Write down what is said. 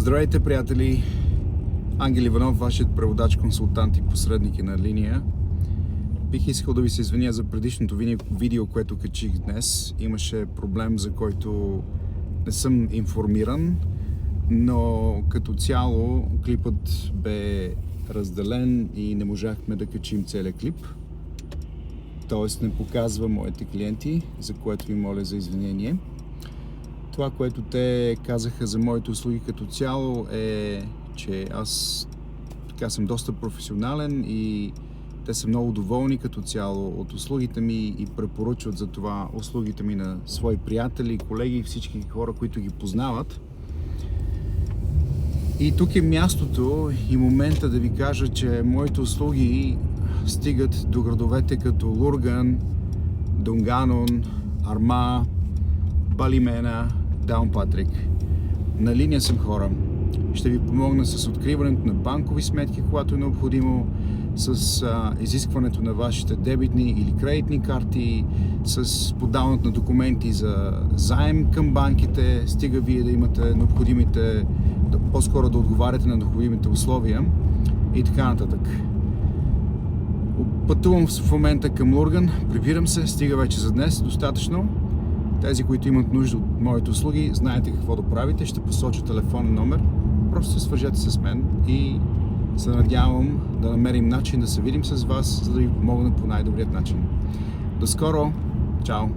Здравейте, приятели! Ангел Иванов, вашият преводач, консултант и посредник на линия. Бих искал да ви се извиня за предишното видео, което качих днес. Имаше проблем, за който не съм информиран, но като цяло клипът бе разделен и не можахме да качим целият клип. Тоест не показва моите клиенти, за което ви моля за извинение. Това, което те казаха за моите услуги като цяло е, че аз така съм доста професионален и те са много доволни като цяло от услугите ми и препоръчват за това услугите ми на свои приятели, колеги и всички хора, които ги познават. И тук е мястото и момента да ви кажа, че моите услуги стигат до градовете като Лурган, Дунганон, Арма, Балимена, Даунпатрик. На линия съм хора. Ще ви помогна с откриването на банкови сметки, когато е необходимо, с изискването на вашите дебитни или кредитни карти, с подаването на документи за заем към банките, стига вие да имате необходимите, по-скоро да отговаряте на необходимите условия и така нататък. Пътувам в момента към Лурган, прибирам се, стига вече за днес, достатъчно. Тези, които имат нужда от моите услуги, знаете какво да правите, ще посоча телефонен номер. Просто се свържете с мен и се надявам да намерим начин да се видим с вас, за да ви помогна по най-добрият начин. До скоро! Чао!